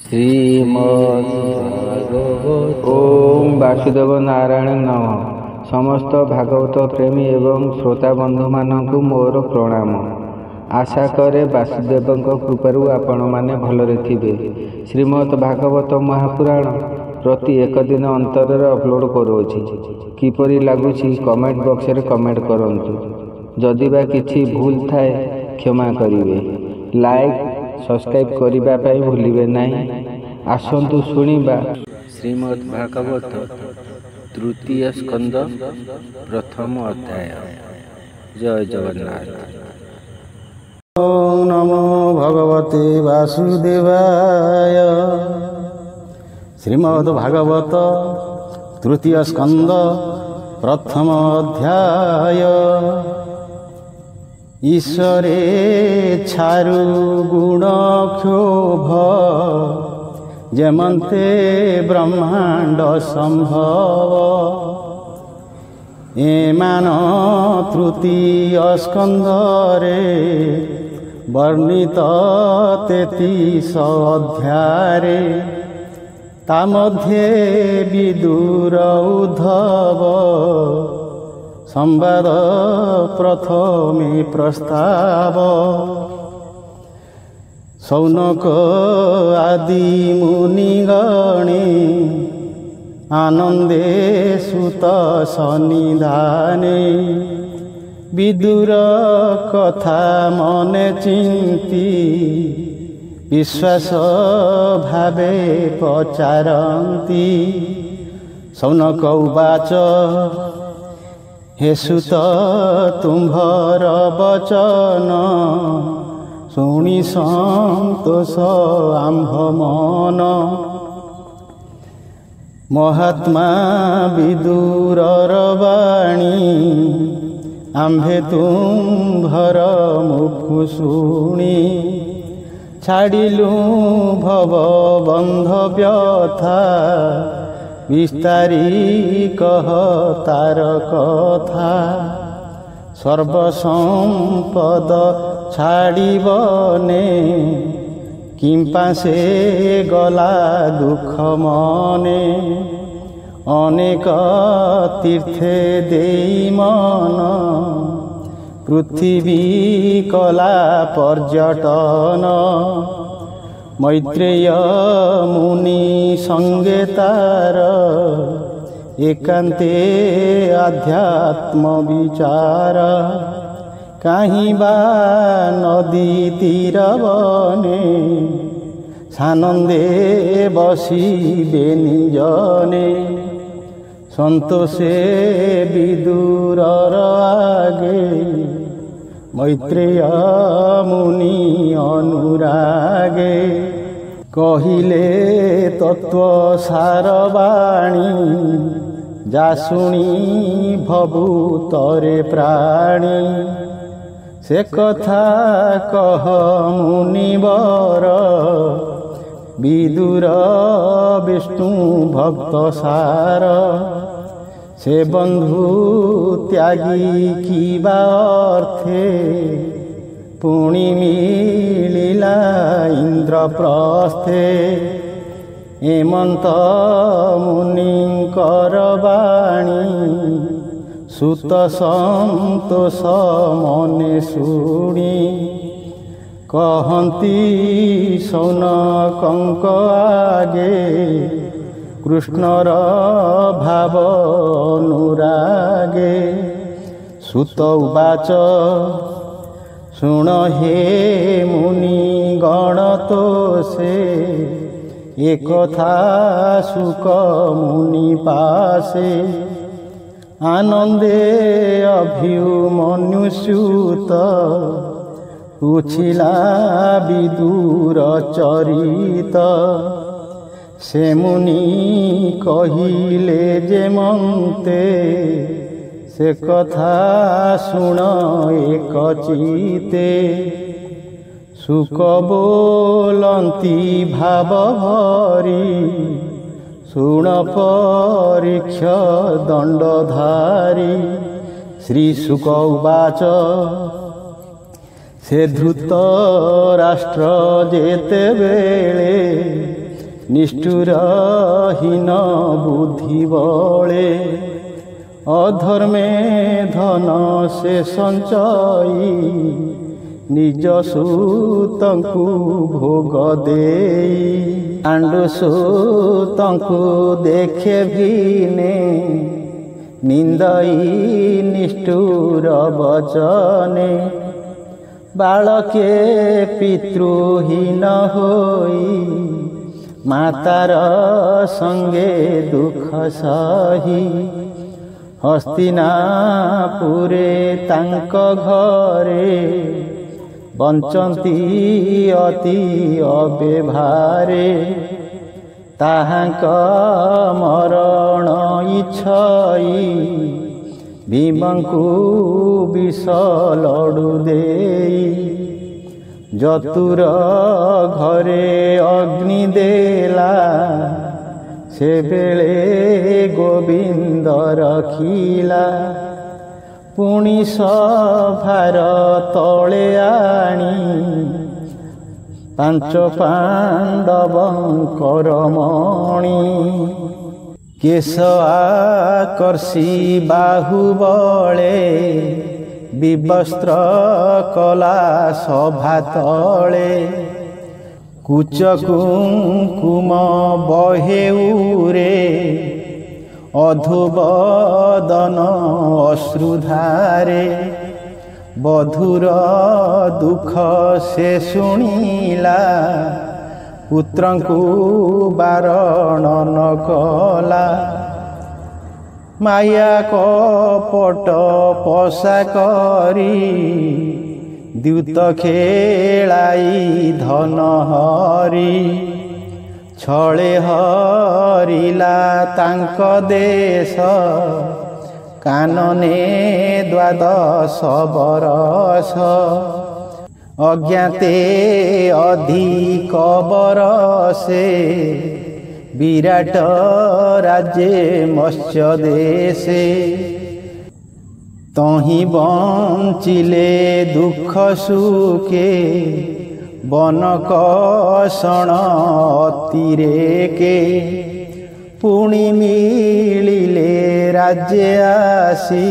श्रीमद्भागवत ओम वासुदेव नारायण नम। समस्त भागवत प्रेमी एवं श्रोता बंधु मानकु मोर प्रणाम। आशा करे वासुदेव कृपारू आपण माने भलरे थिबे। श्रीमद् भागवत महापुराण प्रति एक दिन अंतर अपलोड करूछि। किपरि लागुछि कमेंट बॉक्स रे कमेंट करंतु। जदि बा किछि भूल थाए क्षमा करिवे। लाइक सब्सक्राइब करिबा पई भूलिबे नाही। आसंतु शुणिबा श्रीमद् भागवत तृतीय स्कंद प्रथम अध्याय। जय जगन्नाथ। ओम नमो भगवते वासुदेवाय। श्रीमद् भागवत तृतीय स्कंद प्रथम अध्याय। ईश्वरे छारु गुण क्षोभ जेमन्ते ब्रह्मांड संभव। एमान तृतीय स्कंदरे वर्णित 33 अध्याये। ता मध्ये विदुर उद्धव संवाद प्रथमे प्रस्ताव। शौनक आदि मुनिगणे आनंदे सुत सन्निधाने। विदुर कथा मने चिंती विश्वास भावे पचारंती। शौनक उवाच हे सुत तुम्भर वचन शुणी संतोष आम्भ मन। महात्मा विदुरर वाणी आम्भे तुम्भर मुखु शुणी। छाड़िलु भव बंध व्यथा विस्तारी कह तार कथा। सर्वसंपद छाड़िबने किंपा से गला दुख मने। अनेक तीर्थे देई मन पृथ्वी कला पर्यटन। मैत्रेय मुनि संगे तार एकांते आध्यात्म विचार। काहीं बा नदी तीर बने सानंदे बसिबे निजने। संतोषे विदुरर आगे मैत्रेय मुनि अनुरागे। कहिले तत्व सार वाणी जा शुणी भवुतरे प्राणी। से कथा कह मुनिवर विदुर विष्णु भक्त सार। से बंधु त्यागी किबा अर्थे पुणी मिलिला इंद्रप्रस्थे। हेमंत मुनिंकर वाणी सुत संतोष मने शुणी। कहती शौनकंक आगे कृष्णर भाव अनुरागे। सुत उवाच शुण हे मुनि गण तोषे। एकथा सुख मुनि पासे। आनंदे अभिमन्युसुत उछिला विदुर चरित। से मुनि कहिले जेमन्ते से कथा शुण एक चिते। सुख बोलंती भाव भरी शुण परीक्ष दंडधारी। श्री शुक उवाच से धृत राष्ट्र जेते बेले ନିଷ୍ଠୁରହୀନ ବୁଦ୍ଧି ବଳେ ଅଧର୍ମେ ଧନ ସେ ସଞ୍ଚଇ ନିଜ ସୁତଙ୍କୁ ଭୋଗ ଦେଇ ଆଣ୍ଡୁ ସୁତଙ୍କୁ ଦେଖେ ଭିନେ ନିନ୍ଦଇ ନିଷ୍ଠୁର ବଚନେ ବାଳକେ ପିତୃହୀନ ହୋଇ ମାତାର ସଙ୍ଗେ ଦୁଃଖ ସହି ହସ୍ତିନାପୁରେ ତାଙ୍କ ଘରେ ବଞ୍ଚନ୍ତି ଅତି ଅବ୍ୟଭାରେ ତାହାଙ୍କ ମରଣ ଇଚ୍ଛଇ ଭୀମଙ୍କୁ ବିଷ ଲଡୁ ଦେଇ ଯତୁର ଘରେ ଅଗ୍ନି ଦେଲା ସେବେଳେ ଗୋବିନ୍ଦ ରଖିଲା ପୁଣି ସଭାର ତଳେ ଆଣି ପାଞ୍ଚ ପାଣ୍ଡବଙ୍କର ମଣି କେଶ ଆକର୍ଷି ବାହୁବଳେ ବିବସ୍ତ୍ର କଲା ସଭା ତଳେ କୁଚ କୁଙ୍କୁମ ବହେଉରେ ଅଧୁବଦନ ଅଶ୍ରୁଧାରେ ବଧୂର ଦୁଃଖ ସେ ଶୁଣିଲା ପୁତ୍ରଙ୍କୁ ବାରଣ ନ କଲା ମାୟା କପଟ ପଶା କରି ଦ୍ୟୁତ ଖେଳାଇ ଧନ ହରି ଛଳେ ହରିଲା ତାଙ୍କ ଦେଶ କାନନେ ଦ୍ୱାଦଶ ବରଷ ଅଜ୍ଞାତେ ଅଧିକ ବରଷେ ବିରାଟ ରାଜ୍ୟେ ମତ୍ସ୍ୟ ଦେଶେ ତହିଁ ବଞ୍ଚିଲେ ଦୁଃଖ ସୁଖେ ବନକଷଣ ଅତିରେକେ ପୁଣି ମିଳିଲେ ରାଜ୍ୟେ ଆସି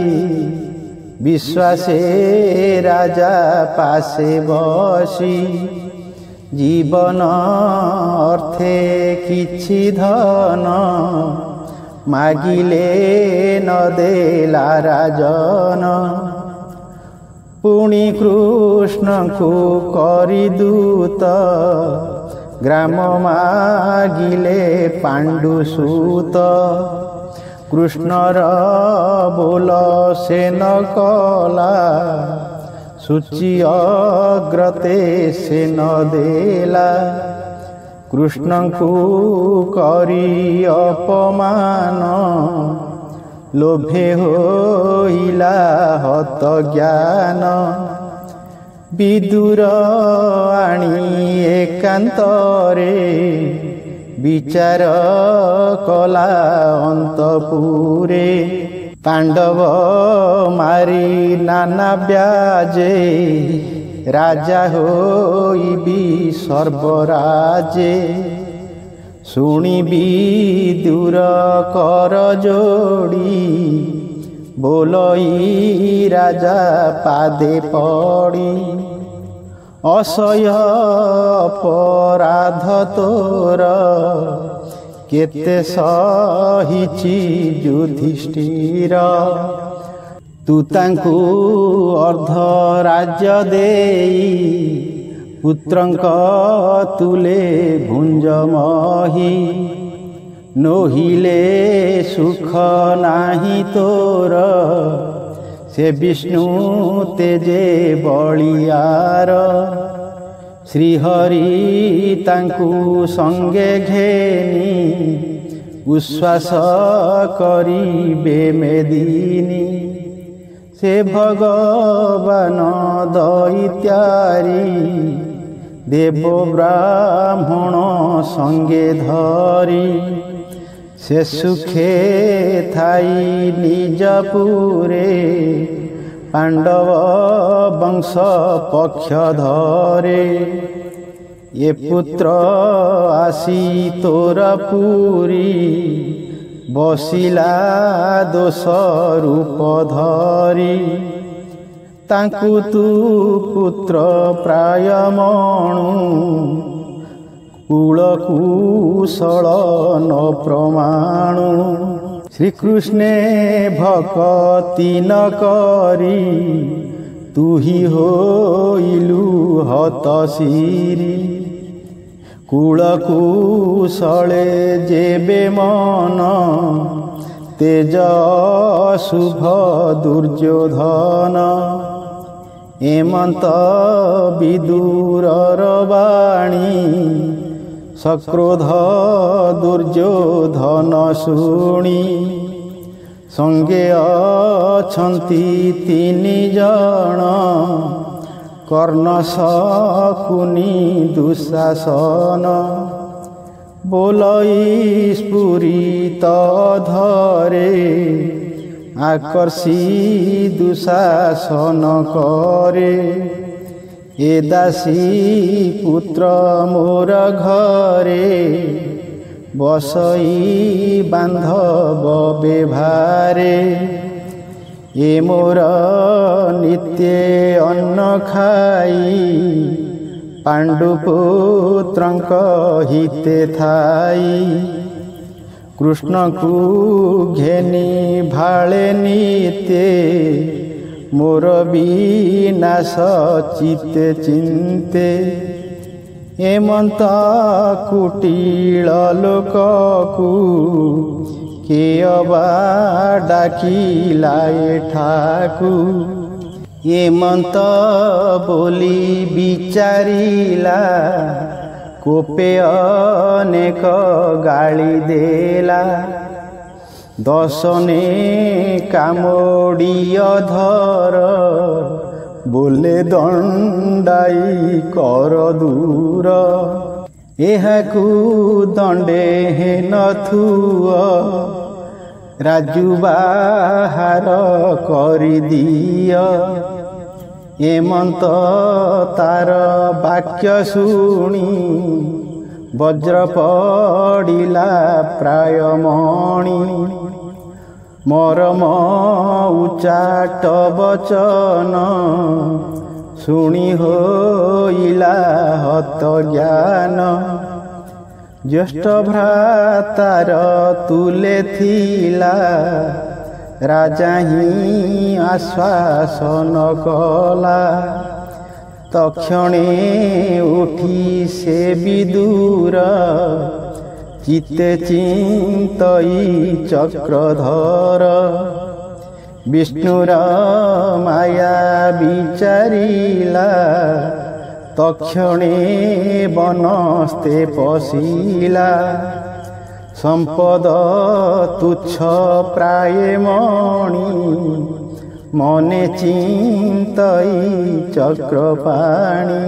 ବିଶ୍ୱାସେ ରାଜା ପାଶେ ବସି ଜୀବନ ଅର୍ଥେ କିଛି ଧନ ମାଗିଲେ ନ ଦେଲା ରାଜନ ପୁଣି କୃଷ୍ଣଙ୍କୁ କରି ଦୂତ ଗ୍ରାମ ମାଗିଲେ ପାଣ୍ଡୁସୂତ କୃଷ୍ଣର ବୋଲ ସେ ନ କଲା ସୂଚି ଅଗ୍ରତେ ସେ ନ ଦେଲା କୃଷ୍ଣଙ୍କୁ କରି ଅପମାନ ଲୋଭେ ହୋଇଲା ହତ ଜ୍ଞାନ ବିଦୁର ଆଣି ଏକାନ୍ତରେ ବିଚାର କଲା ଅନ୍ତପୁରେ ପାଣ୍ଡବ ମାରି ନାନା ବ୍ୟାଜେ ରାଜା ହୋଇବି ସର୍ବରାଜେ ଶୁଣିବି ଦୂର କର ଯୋଡ଼ି ବୋଲଇ ରାଜା ପାଦେ ପଡ଼ି ଅସହ୍ୟ ଅପରାଧ ତୋର କେତେ ସହିଛି ଯୁଧିଷ୍ଠିର ତୁ ତାଙ୍କୁ ଅର୍ଦ୍ଧ ରାଜ୍ୟ ଦେଇ ପୁତ୍ରଙ୍କ ତୁଲେ ଭୁଞ୍ଜମହି ନୋହିଲେ ସୁଖ ନାହିଁ ତୋର ସେ ବିଷ୍ଣୁ ତେଜେ ବଳିୟାର ଶ୍ରୀହରି ତାଙ୍କୁ ସଙ୍ଗେ ଘେନି ଉଶ୍ୱାସ କରିବେ ମେଦିନୀ ସେ ଭଗବାନ ଦଇତ୍ୟାରି ଦେବ ବ୍ରାହ୍ମଣ ସଙ୍ଗେ ଧରି ସେ ସୁଖେ ଥାଇ ନିଜପୁରେ ପାଣ୍ଡବ ବଂଶ ପକ୍ଷ ଧରେ ଏ ପୁତ୍ର ଆସି ତୋର ପୁରୀ ବସିଲା ଦୋଷ ରୂପ ଧରି। ତାଙ୍କୁ ତୁ ପୁତ୍ର ପ୍ରାୟ ମଣୁ କୂଳ କୁଶଳ ନ ପ୍ରମାଣୁ। ଶ୍ରୀକୃଷ୍ଣେ ଭକତି ନ କରି ତୁହି ହୋଇଲୁ ହତଶିରି। କୂଳ କୁଶଳେ ଯେବେ ମନ ତେଜ ଶୁଭ ଦୁର୍ଯ୍ୟୋଧନ। ଏମନ୍ତ ବିଦୁରର ବାଣୀ ସକ୍ରୋଧ ଦୁର୍ଯ୍ୟୋଧନ ଶୁଣି। ସଙ୍ଗେ ଅଛନ୍ତି ତିନି ଜଣ କର୍ଣ୍ଣ ଶକୁନି ଦୁଃଶାସନ। ବୋଲଇ ସ୍ଫୁରିତ ଧରେ ଆକର୍ଷି ଦୁଃଶାସନ କରେ। ଏ ଦାସୀ ପୁତ୍ର ମୋର ଘରେ ବସଇ ବାନ୍ଧବ ବେଭାରେ। ଏ ମୋର ନିତ୍ୟ ଅନ୍ନ ଖାଇ ପାଣ୍ଡୁପୁତ୍ରଙ୍କ ହିତେ ଥାଇ। କୃଷ୍ଣଙ୍କୁ ଘେନି ଭାଳେ ନିତେ ମୋର ବିନାଶ ଚିତେ ଚିନ୍ତେ। ଏମନ୍ତ କୁଟିଳ ଲୋକକୁ କିଏ ବା ଡାକିଲା ଏଠାକୁ। ଏମନ୍ତ ବୋଲି ବିଚାରିଲା କୋପେ ଅନେକ ଗାଳି ଦେଲା। ଦଶନେ କାମୋଡ଼ିୟ ଧର ବୋଲେ ଦଣ୍ଡାଇ କର ଦୂର। ଏହାକୁ ଦଣ୍ଡେ ନଥୁଅ ରାଜୁ ବାହାର କରିଦିଅ। ଏମନ୍ତ ତାର ବାକ୍ୟ ଶୁଣି ବଜ୍ର ପଡ଼ିଲା ପ୍ରାୟ ମଣି। ମରମ ଉଚ୍ଚାଟ ବଚନ ଶୁଣି ହୋଇଲା ହତ ଜ୍ଞାନ। ଜ୍ୟେଷ୍ଠ ଭ୍ରାତାର ତୁଲେ ଥିଲା ରାଜା ହିଁ ଆଶ୍ୱାସନ କଲା। ତକ୍ଷଣେ ଉଠି ସେ ବିଦୁର ଚିତେ ଚିନ୍ତଇ ଚକ୍ରଧର। ବିଷ୍ଣୁର ମାୟା ବିଚାରିଲା ତକ୍ଷଣେ ବନସ୍ତେ ପଶିଲା। ସମ୍ପଦ ତୁଚ୍ଛ ପ୍ରାୟ ମଣି ମନେ ଚିନ୍ତଇ ଚକ୍ରପାଣି।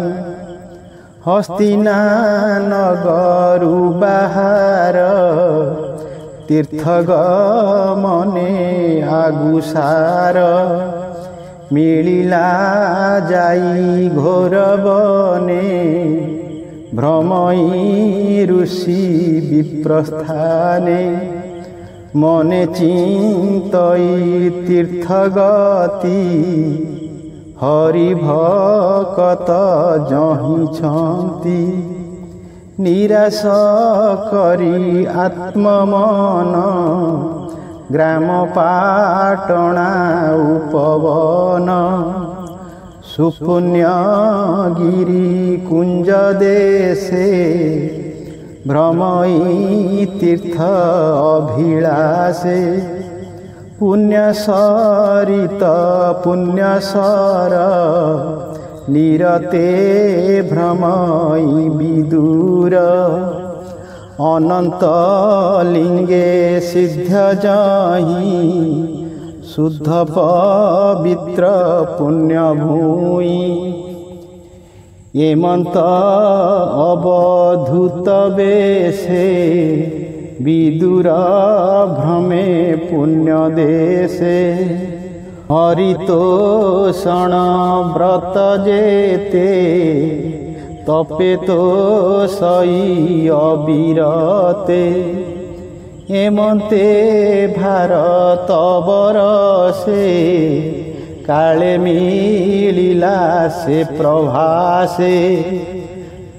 ହସ୍ତିନା ନଗରୁ ବାହାର ତୀର୍ଥ ଗମନେ ଆଗୁସାର। ମିଳିଲା ଯାଇ ଘୋର ବନେ ଭ୍ରମଇ ଋଷି ବିପ୍ରସ୍ଥାନେ। ମନେ ଚିନ୍ତଇ ତୀର୍ଥ ଗତି ହରି ଭକତ ଜହିଛନ୍ତି। ନିରାଶ କରି ଆତ୍ମମନ ଗ୍ରାମ ପାଟଣା ଉପବନ। ସୁପୁଣ୍ୟ ଗିରି କୁଞ୍ଜ ଦେଶେ ଭ୍ରମଇ ତୀର୍ଥ ଅଭିଳାଷେ। ପୁଣ୍ୟ ସରିତ ପୁଣ୍ୟସର ନିରତେ ଭ୍ରମଇ ବିଦୁର। ଅନନ୍ତ ଲିଙ୍ଗେ ସିଦ୍ଧ ଜହିଁ शुद्ध पवित्र पुण्य भूमि एमंत अवधूत बेशे विदुर भ्रमे पुण्य देशे हरितोषण व्रत जेते তপে তো সই অবিরতে এমন্তে ଭାରତ বরসে কালে মিলিলা সে প্রভাসে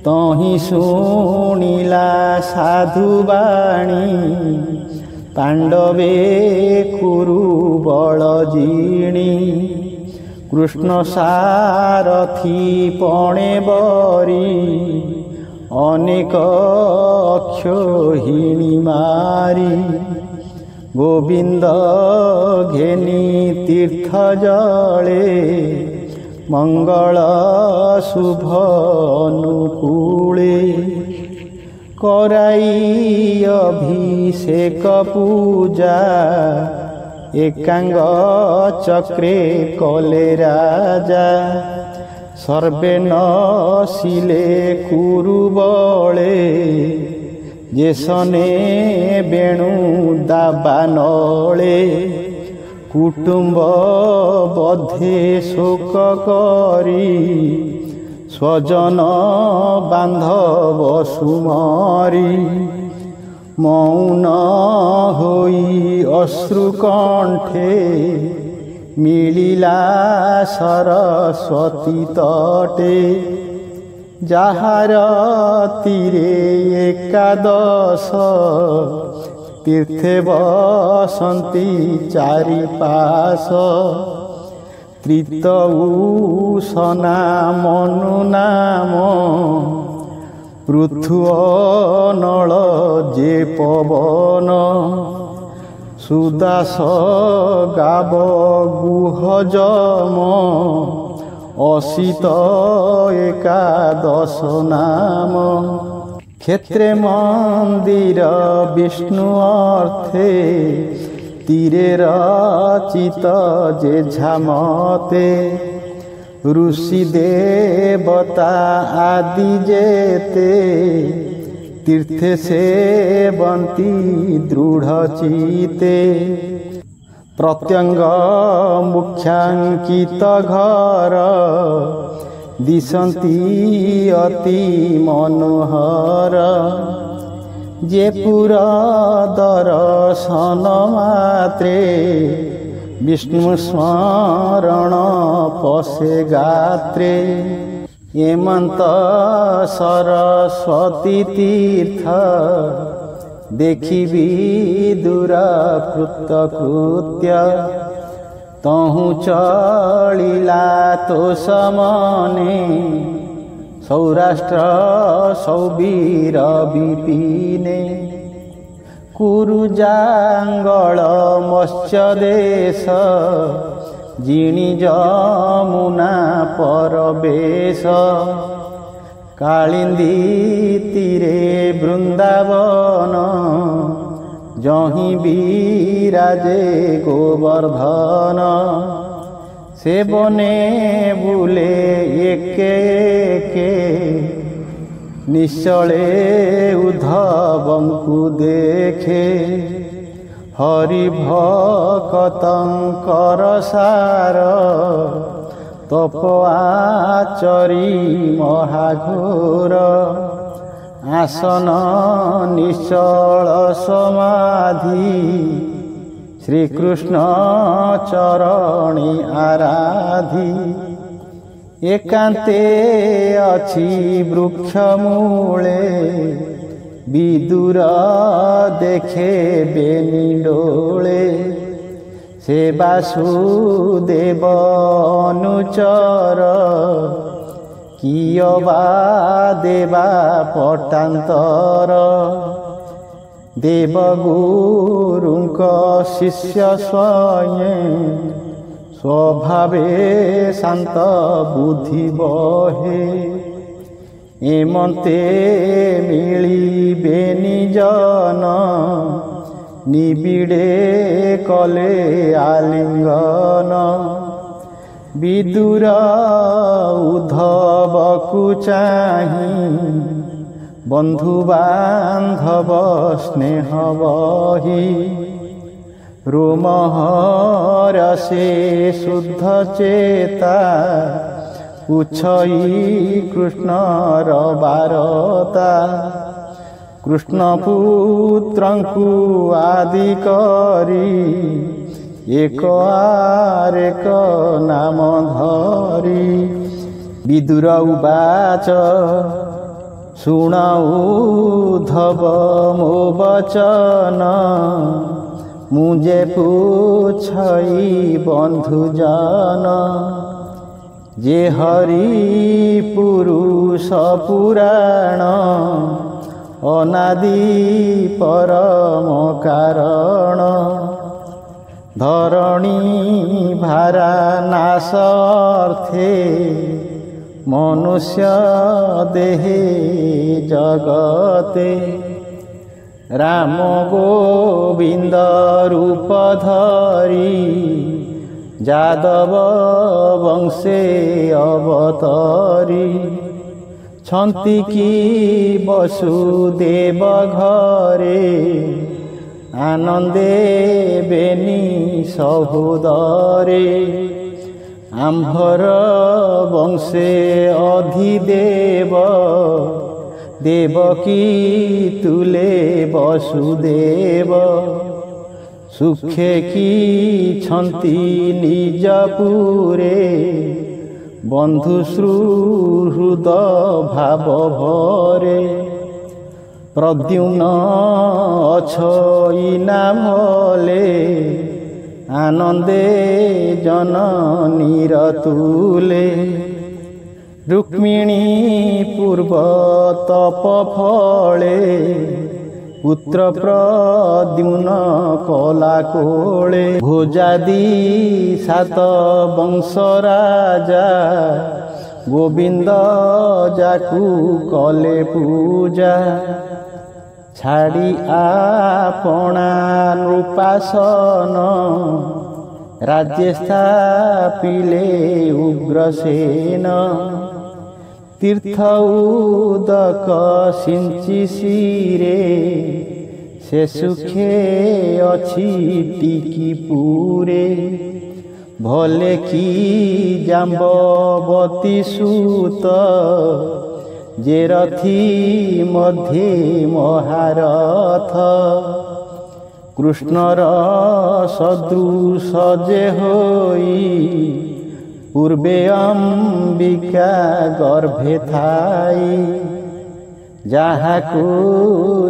তহি শুনিলা সাধুবাণী পাণ্ডবে কুরু বলজিণী কৃষ্ণ সারথি পণে বরি অনেক অক্ষোহিণী মারি গোবিন্দ ঘেনি তীর্থ জলে মঙ্গল শুভ অনুকূলে করাই অভিষেক পূজা একাঙ্গ চক্রে কলে রাজা সর্বে নশিলে কুরু বলে যেসনে বেণু দাবা নলে কুটুম্ব বধে শোক করি স্বজন বান্ধব সুমরি মৌন হই অশ্রু কণ্ঠে মিলিলা সরস্বতী তটে যাহার তীরে একাদশ তীর্থে বসন্তি চারি পাশ ত্রিত উষনা মনু নাম পৃথু নଳ যে পবন সুদাস গাব গুহ যম অসিত একাদশ নাম ক্ষেত্রে মন্দির বিষ্ণু অর্থে তীরে রচিত যে ঝামতে ঋষি দেবতা আদি যেতে তীর্থে সেবন্তি দৃঢ় চিতে প্রত্যঙ্গ মুখ্যাঙ্কিত ঘর দিশন্তি অতি মনোহর যে পুর দর্শন মাত্রে বিষ্ণু স্মরণ পশে গাত্রে এমন্ত সরস্বতী তীর্থ দেখিবি দুরাকৃত কৃত্য তহু চলিলা তো সমনে সৌরাষ্ট্র সৌবীর বিপিনে কুরু জাঙ্গଳ মৎস্য দেশ জিণি যমুনা পরবেশ কাଳିନ୍ଦী তীরে বৃন্দাবন যহি বিরাজে গোবর্ধন সেবনে বুলে একে একে নিশ্চলে উদ্ধবଙ୍କୁ দেখে হরি ভকতঙ্কর সার তপ আচরি মহাঘোর আসন নিশ্চଳ সমাধি শ্রীকৃষ্ণ চরণী আরাধি একান্তে অছি বৃক্ষ মূলে বিদুর দেখে বেনি ডোলে সে বাসুদেব অনুচর কিয় বা দেবা পটান্তর দেবগুরুଙ୍କ শিষ্য স্বয়ଂ স্বভাবে শান্ত বুদ্ধি বহে এমন্তে মিলিবে নিজন নিবিড়ে কলে আলিঙ্গন বিদুর উদ্ধবକୁ চাহি বন্ধু বান্ধব স্নেহ বহি রোমহরসে শুদ্ধ চেতা ପୁଛଇ କୃଷ୍ଣର ବାରତା। କୃଷ୍ଣ ପୁତ୍ରଙ୍କୁ ଆଦି କରି ଏକ ଆରେକ ନାମ ଧରି। ବିଦୁର ଉବାଚ ଶୁଣ ଉଦ୍ଧବ ମୋ ବଚନ। ମୁଁ ଯେ ପୁଛଇ ବନ୍ଧୁଜନ। ଯେ ହରି ପୁରୁଷ ପୁରାଣ ଅନାଦି ପରମ କାରଣ। ଧରଣୀ ଭାରା ନାଶ ଅର୍ଥେ ମନୁଷ୍ୟ ଦେହେ ଜଗତେ। ରାମ ଗୋବିନ୍ଦ ରୂପ ଧରି ଯାଦବ ବଂଶେ ଅବତରି। ଛନ୍ତି କି ବସୁଦେବ ଘରେ ଆନନ୍ଦେ ବେନି ସହୋଦରେ। ଆମ୍ଭର ବଂଶେ ଅଧିଦେବ ଦେବକୀ ତୁଲେ ବସୁଦେବ। ସୁଖେ କି ଛନ୍ତି ନିଜପୁରେ ବନ୍ଧୁ ସୁହୃଦ ଭାବ ଭରେ। ପ୍ରଦ୍ୟୁମ୍ନ ଅଛଇ ନା ଭଲେ ଆନନ୍ଦେ ଜନନୀର ତୁଲେ। ରୁକ୍ମିଣୀ ପୂର୍ବ ତପ ଫଳେ ପୁତ୍ର ପ୍ରଦ୍ୟୁମ୍ନ କଲା କୋଳେ। ଭୋଜାଦି ସାତ ବଂଶ ରାଜା ଗୋବିନ୍ଦ ଯାକୁ କଲେ ପୂଜା। ଛାଡ଼ି ଆପଣା ନୃପାସନ ରାଜ୍ୟ ସ୍ଥାପିଲେ ଉଗ୍ରସେନ। ତୀର୍ଥ ଉଦକ ସିଞ୍ଚି ଶିରେ ସେ ସୁଖେ ଅଛି ଟିକି ପୁରେ। ଭଲେ କି ଜାମ୍ବବତୀ ସୁତ ଯେ ରଥି ମଧ୍ୟେ ମହାରଥ। କୃଷ୍ଣର ସଦୃଶ ଯେ ହୋଇ ପୂର୍ବେ ଅମ୍ବିକା ଗର୍ଭେ ଥାଇ। ଯାହାକୁ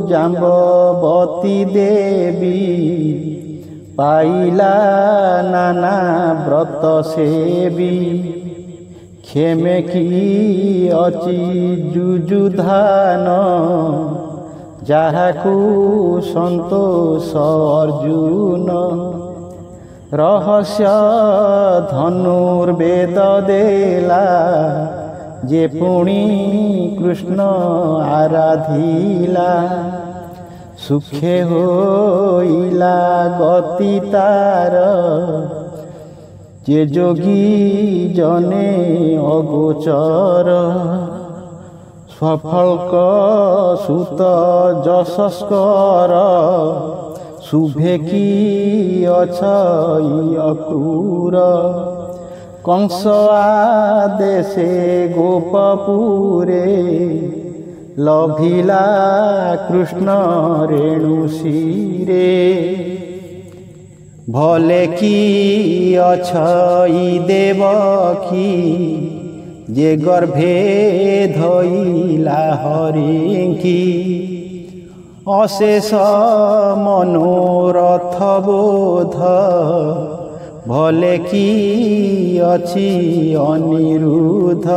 ଜାମ୍ବବତୀ ଦେବୀ ପାଇଲା ନାନା ବ୍ରତ ସେବି। କ୍ଷେମେ କି ଅଚି ଯୁଯୁଧାନ ଯାହାକୁ ସନ୍ତୋଷ ଅର୍ଜୁନ। ରହସ୍ୟ ଧନୁର୍ବେଦ ଦେଲା ଯେ ପୁଣି କୃଷ୍ଣ ଆରାଧିଲା। ସୁଖେ ହୋଇଲା ଗତି ତାର ଯେ ଯୋଗୀ ଜନେ ଅଗୋଚର। ସଫଳକ ସୁତ ଯଶସ୍କର ଶୁଭେ କି ଅଛଇ ଅକ୍ରୂର। କଂସ ଆଦେଶେ ଗୋପପୁରେ ଲଭିଲା କୃଷ୍ଣ ରେଣୁ ଶିରେ। ଭଲେ କି ଅଛଇ ଦେବକୀ ଯେ ଗର୍ଭେ ଧଇଲା ହରିଙ୍କି। ଅଶେଷ ମନୋରଥ ବୋଧ ଭଲେ କି ଅଛି ଅନିରୁଦ୍ଧ।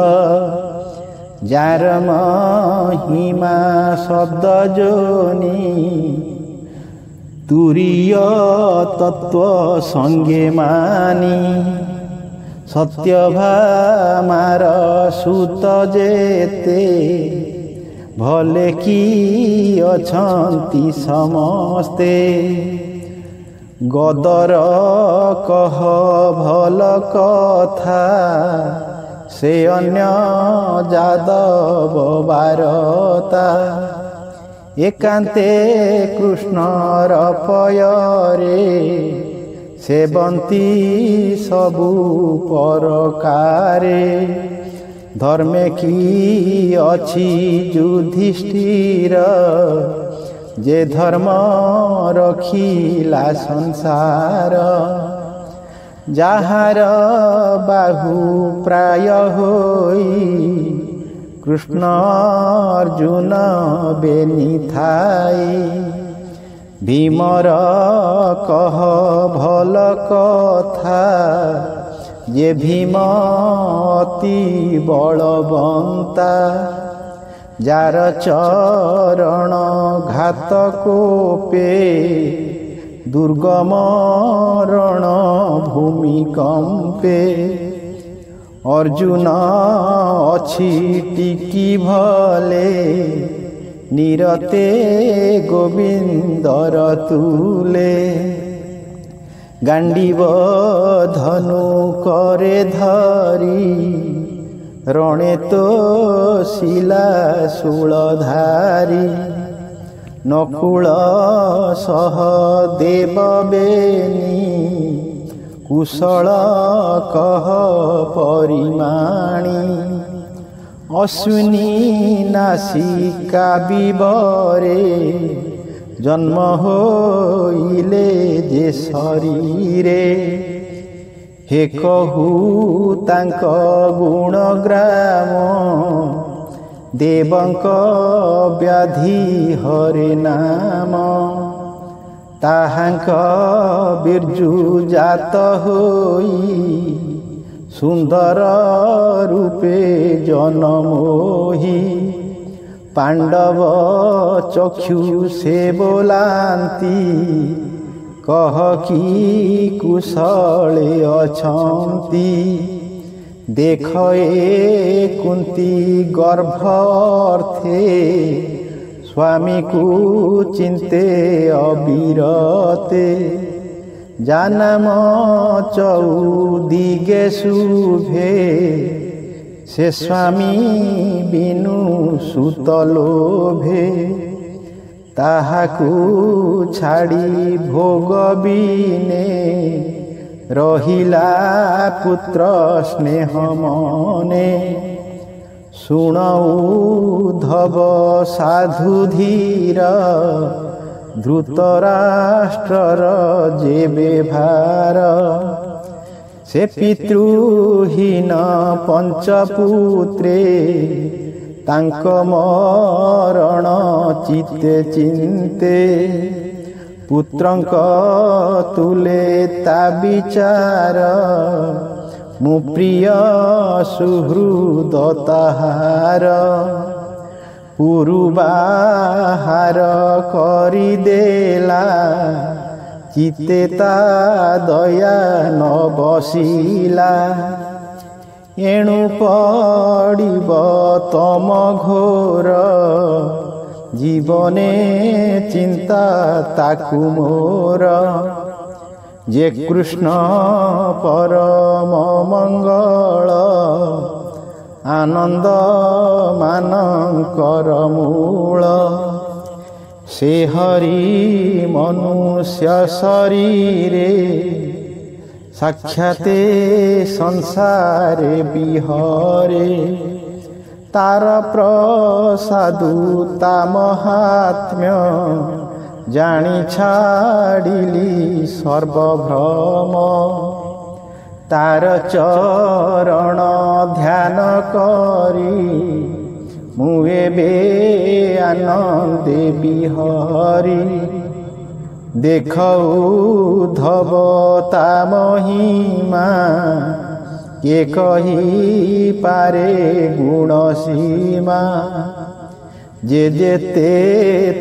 ଯାର ମହିମା ଶବ୍ଦ ଯୋନି ତୁରୀୟ ତତ୍ତ୍ୱ ସଙ୍ଗେ ମାନି। ସତ୍ୟଭାମାର ସୁତ ଯେତେ ଭଲେ କି ଅଛନ୍ତି ସମସ୍ତେ। ଗଦର କହ ଭଲ କଥା ସେ ଅନ୍ୟ ଯାଦବ ବାରତା। ଏକାନ୍ତେ କୃଷ୍ଣର ପୟରେ ସେବନ୍ତି ସବୁ ପରକାରେ। धर्मे की अछि युधिष्ठिर जे धर्म रखिला संसार जाहार बाहु प्राय होई कृष्ण अर्जुन बेनी थाई भीमर कह भल कथा जे भीम अति बलवंता जार चरण घात कोपे दुर्गम रण भूमिकंपे अर्जुन अछि टिकी भले निरते गोविंदर तुले गांडीव धनु करे धरी रणे तो शिला शूलधारी नकुल सह देव बेनी कुशल कह परिमाणी अश्विनी नासिका विवरे जन्म होइले जे शरीरे हे कहू तांक गुणग्राम देवंक व्याधि हरे नाम ताहांक बिरजु जात होई सुंदर रूपे जनमोही पांडव चक्षु से बोलांती कह कि कुशले अछंती देख ए कुंती गर्भार्थे स्वामी को चिंते अविरते जानम चौदिगे शुभे से स्वामी बिनु सुतलोभे ताहाकू छाड़ी भोग बिने रहिला पुत्र स्नेह मने शुणऊ धव साधु धीर धृतराष्ट्रर जे बेभार से पितृहीन पंचपुत्रे तांक मरण चित्ते चिंते पुत्रंक तुले ता विचार मु प्रिय सुहृद ताहार पुरुबाहार करी देला चित्ते ता दया न बसिला एणु पड़िब तम घोर जीवने चिंता ताकु मोर जे कृष्ण परम मंगल आनंद मानकर मूल से हरि मनुष्य शरीरे साक्षाते संसारे बिहरे तार प्रसादु ता महात्म्य जानी छाड़िली सर्वभ्रम तार चरण ध्यान करी मुए बे आनंदे बिहरी देखऊ धव ता महिमा के कही पारे गुण सीमा जे जेते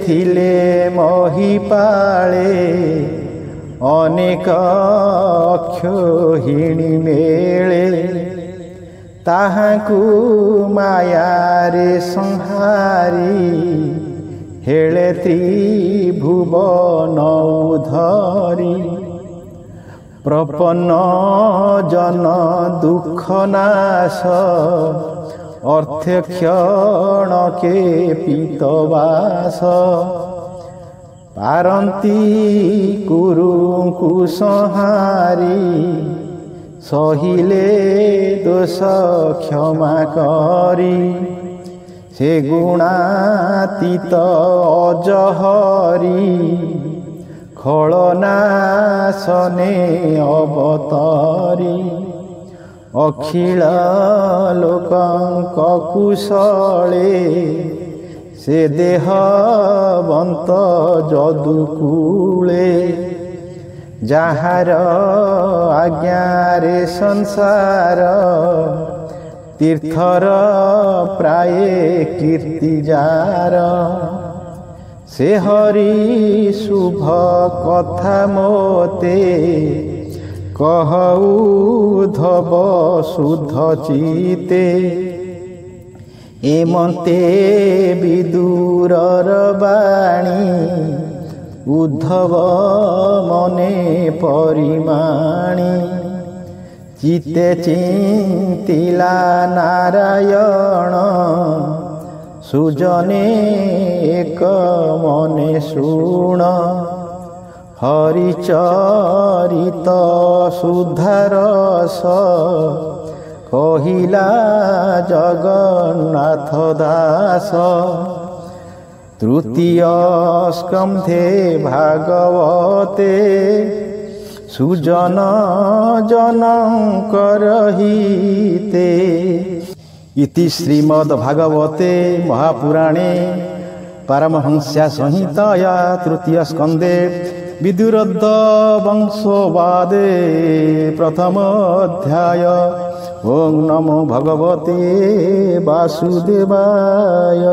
थिले महिपाले अनेक अक्षोहिणी मेले ताहाकू मायारे संहारी हेले त्रिभुवन उधरी प्रपन्न जन दुख नाश अर्थ क्षण के पीतवास पारंती कुरु संहारी ସହିଲେ ଦୋଷ କ୍ଷମା କରି ସେ ଗୁଣାତୀତ ଅଜହରି ଖଳନାଶନେ ଅବତରି ଅଖିଳ ଲୋକଙ୍କ କୁଶଳେ ସେ ଦେହବନ୍ତ ଯଦୁକୂଳେ ଯାହାର ଆଜ୍ଞାରେ ସଂସାର ତୀର୍ଥର ପ୍ରାୟେ କୀର୍ତ୍ତି ଯାର ସେ ହରି ଶୁଭ କଥା ମୋତେ କହଉଧବ ଶୁଦ୍ଧ ଚିତେ ଏମନ୍ତେ ବିଦୁରର ବାଣୀ ଉଦ୍ଧବ ମନେ ପରିମାଣି ଚିତେ ଚିନ୍ତିଲା ନାରାୟଣ ସୁଜନେ ଏକ ମନେ ଶୁଣ ହରିଚରିତ ସୁଧାରସ କହିଲା ଜଗନ୍ନାଥ ଦାସ ତୃତୀୟ ସ୍କନ୍ଧେ ଭାଗବତେ ସୁଜନ ଜନଙ୍କର ହିତେ ଇତି ଶ୍ରୀମଦ୍ ଭାଗବତେ ମହାପୁରାଣେ ପାରମହଂସ୍ୟା ସଂହିତାୟା ତୃତୀୟ ସ୍କନ୍ଧେ ବିଦୁରଦ୍ଦ ବଂଶବାଦେ ପ୍ରଥମ ଅଧ୍ୟାୟ। ଓಂ ନମୋ ଭଗବତେ ବାସୁଦେବାୟ।